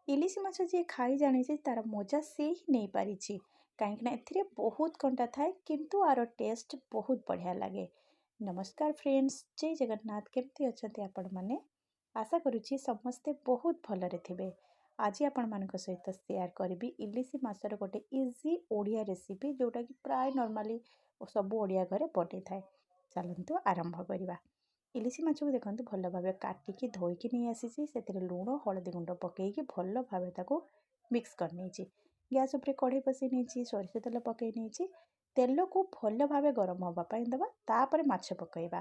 ଇଲିଶି ମାଛ ଯିଏ ଖାଇ ଜାଣିଛି ତାର ମଜା ସେ ହିଁ ନେଇପାରିଛି, କାହିଁକିନା ଏଥିରେ ବହୁତ କଣ୍ଟା ଥାଏ କିନ୍ତୁ ଆର ଟେଷ୍ଟ ବହୁତ ବଢ଼ିଆ ଲାଗେ। ନମସ୍କାର ଫ୍ରେଣ୍ଡସ୍, ଜୟ ଜଗନ୍ନାଥ। କେମିତି ଅଛନ୍ତି ଆପଣମାନେ? ଆଶା କରୁଛି ସମସ୍ତେ ବହୁତ ଭଲରେ ଥିବେ। ଆଜି ଆପଣମାନଙ୍କ ସହିତ ସେୟାର କରିବି ଇଲିଶି ମାଛର ଗୋଟେ ଇଜି ଓଡ଼ିଆ ରେସିପି, ଯେଉଁଟାକି ପ୍ରାୟ ନର୍ମାଲି ସବୁ ଓଡ଼ିଆ ଘରେ ବନେଇଥାଏ। ଚାଲନ୍ତୁ ଆରମ୍ଭ କରିବା। ଇଲିଶି ମାଛକୁ ଦେଖନ୍ତୁ ଭଲ ଭାବେ କାଟିକି ଧୋଇକି ନେଇ ଆସିଛି। ସେଥିରେ ଲୁଣ ହଳଦୀ ଗୁଣ୍ଡ ପକାଇକି ଭଲ ଭାବେ ତାକୁ ମିକ୍ସ କରିନେଇଛି। ଗ୍ୟାସ୍ ଉପରେ କଢ଼େଇ ବସାଇ ନେଇଛି, ସୋରିଷ ତେଲ ପକାଇ ନେଇଛି। ତେଲକୁ ଭଲ ଭାବେ ଗରମ ହେବା ପାଇଁ ଦେବା, ତାପରେ ମାଛ ପକାଇବା।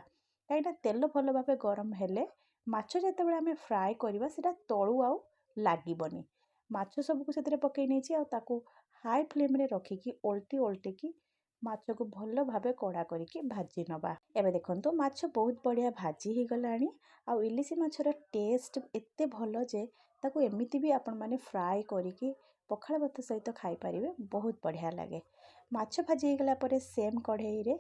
କାହିଁକିନା ତେଲ ଭଲ ଭାବେ ଗରମ ହେଲେ ମାଛ ଯେତେବେଳେ ଆମେ ଫ୍ରାଏ କରିବା ସେଇଟା ତଳୁ ଆଉ ଲାଗିବନି। ମାଛ ସବୁକୁ ସେଥିରେ ପକାଇ ନେଇଛି, ଆଉ ତାକୁ ହାଇ ଫ୍ଲେମ୍ରେ ରଖିକି ଓଲଟିକି ମାଛକୁ ଭଲ ଭାବେ କଡ଼ା କରିକି ଭାଜି ନେବା। ଏବେ ଦେଖନ୍ତୁ ମାଛ ବହୁତ ବଢ଼ିଆ ଭାଜି ହେଇଗଲାଣି। ଆଉ ଇଲିଶି ମାଛର ଟେଷ୍ଟ ଏତେ ଭଲ ଯେ ତାକୁ ଏମିତି ବି ଆପଣମାନେ ଫ୍ରାଏ କରିକି ପଖାଳ ଭାତ ସହିତ ଖାଇପାରିବେ, ବହୁତ ବଢ଼ିଆ ଲାଗେ। ମାଛ ଭାଜି ହେଇଗଲା ପରେ ସେମ୍ କଢ଼େଇରେ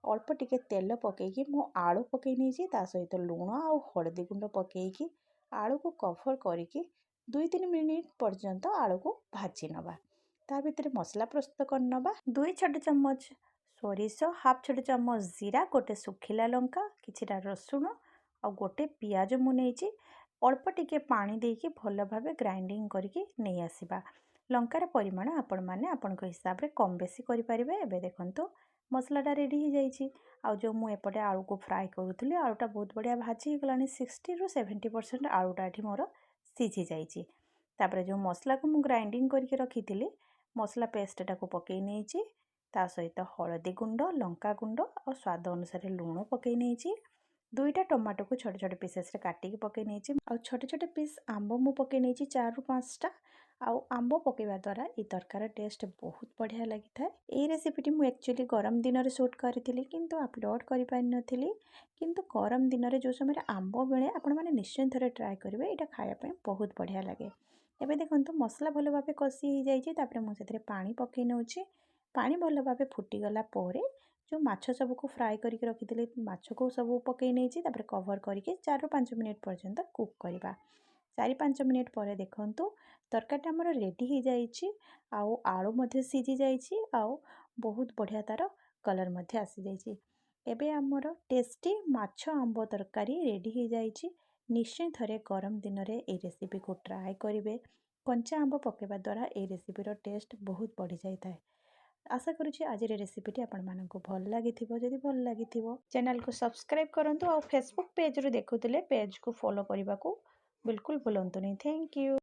ଅଳ୍ପ ଟିକେ ତେଲ ପକାଇକି ମୁଁ ଆଳୁ ପକାଇ ନେଇଛି। ତା ସହିତ ଲୁଣ ଆଉ ହଳଦୀ ଗୁଣ୍ଡ ପକାଇକି ଆଳୁକୁ କଭର୍ କରିକି 2-3 ମିନିଟ୍ ପର୍ଯ୍ୟନ୍ତ ଆଳୁକୁ ଭାଜି ନେବା। ତା ଭିତରେ ମସଲା ପ୍ରସ୍ତୁତ କରିନେବା। 2 ଛୋଟ ଚାମଚ ସୋରିଷ, 1/2 ଛୋଟ ଚାମଚ ଜିରା, ଗୋଟେ ଶୁଖିଲା ଲଙ୍କା, କିଛିଟା ରସୁଣ ଆଉ ଗୋଟେ ପିଆଜ ମୁଁ ନେଇଛି। ଅଳ୍ପ ଟିକେ ପାଣି ଦେଇକି ଭଲ ଭାବେ ଗ୍ରାଇଣ୍ଡିଙ୍ଗ କରିକି ନେଇ ଆସିବା। ଲଙ୍କାର ପରିମାଣ ଆପଣମାନେ ଆପଣଙ୍କ ହିସାବରେ କମ୍ ବେଶୀ କରିପାରିବେ। ଏବେ ଦେଖନ୍ତୁ ମସଲାଟା ରେଡ଼ି ହେଇଯାଇଛି। ଆଉ ଯେଉଁ ମୁଁ ଏପଟେ ଆଳୁକୁ ଫ୍ରାଏ କରୁଥିଲି, ଆଳୁଟା ବହୁତ ବଢ଼ିଆ ଭାଜି ହେଇଗଲାଣି। 60-70% ଆଳୁଟା ଏଠି ମୋର ସିଝି ଯାଇଛି। ତାପରେ ଯେଉଁ ମସଲାକୁ ମୁଁ ଗ୍ରାଇଣ୍ଡିଙ୍ଗ କରିକି ରଖିଥିଲି, ମସଲା ପେଷ୍ଟଟାକୁ ପକାଇ ନେଇଛି। ତା ସହିତ ହଳଦୀ ଗୁଣ୍ଡ, ଲଙ୍କା ଗୁଣ୍ଡ ଆଉ ସ୍ୱାଦ ଅନୁସାରେ ଲୁଣ ପକାଇ ନେଇଛି। 2ଟା ଟମାଟୋକୁ ଛୋଟ ଛୋଟ ପିସେସ୍ରେ କାଟିକି ପକାଇ ନେଇଛି। ଆଉ ଛୋଟ ଛୋଟ ପିସ୍ ଆମ୍ବ ମୁଁ ପକାଇ ନେଇଛି 4-5ଟା। ଆଉ ଆମ୍ବ ପକାଇବା ଦ୍ୱାରା এই ତରକାରୀ ଟେଷ୍ଟ ବହୁତ ବଢ଼ିଆ ଲାଗିଥାଏ। এই ରେସିପିଟି ମୁଁ ଆକ୍ଚୁଆଲି ଗରମ ଦିନରେ ସୁଟ୍ କରିଥିଲି, କିନ୍ତୁ ଅପଲୋଡ଼ କରିପାରିନଥିଲି। କିନ୍ତୁ ଗରମ ଦିନରେ ଯେଉଁ ସମୟରେ ଆମ୍ବ ମିଳେ ଆପଣମାନେ ନିଶ୍ଚୟ ଥରେ ଟ୍ରାଏ କରିବେ, ଏଇଟା ଖାଇବା ପାଇଁ ବହୁତ ବଢ଼ିଆ ଲାଗେ। ଏବେ ଦେଖନ୍ତୁ ମସଲା ଭଲ ଭାବେ କଷି ହେଇଯାଇଛି। ତାପରେ ମୁଁ ସେଥିରେ ପାଣି ପକାଇ ନେଉଛି। ପାଣି ଭଲ ଭାବେ ଫୁଟିଗଲା ପରେ ଯେଉଁ ମାଛ ସବୁକୁ ଫ୍ରାଏ କରିକି ରଖିଥିଲି, ମାଛକୁ ସବୁ ପକାଇ ନେଇଛି। ତାପରେ କଭର୍ କରିକି 4-5 ମିନିଟ୍ ପର୍ଯ୍ୟନ୍ତ କୁକ୍ କରିବା। 4-5 ମିନିଟ୍ ପରେ ଦେଖନ୍ତୁ ତରକାରୀଟା ଆମର ରେଡ଼ି ହେଇଯାଇଛି। ଆଉ ଆଳୁ ମଧ୍ୟ ସିଝି ଯାଇଛି, ଆଉ ବହୁତ ବଢ଼ିଆ ତା'ର କଲର୍ ମଧ୍ୟ ଆସିଯାଇଛି। ଏବେ ଆମର ଟେଷ୍ଟି ମାଛ ଆମ୍ବ ତରକାରୀ ରେଡ଼ି ହେଇଯାଇଛି। ନିଶ୍ଚୟ ଥରେ ଗରମ ଦିନରେ এই ରେସିପିକୁ ଟ୍ରାଏ କରିବେ। କଞ୍ଚା ଆମ୍ବ ପକାଇବା ଦ୍ୱାରା এই ରେସିପିର ଟେଷ୍ଟ ବହୁତ ବଢ଼ିଯାଇଥାଏ। आशा करुँची आज रेसिपीटी आपको भल लगी। जदि भल लगी चैनल को सब्सक्राइब करंतु और फेसबुक पेज रू देखुले पेज को फॉलो करने को बिल्कुल भूलंतु नहीं। Thank you.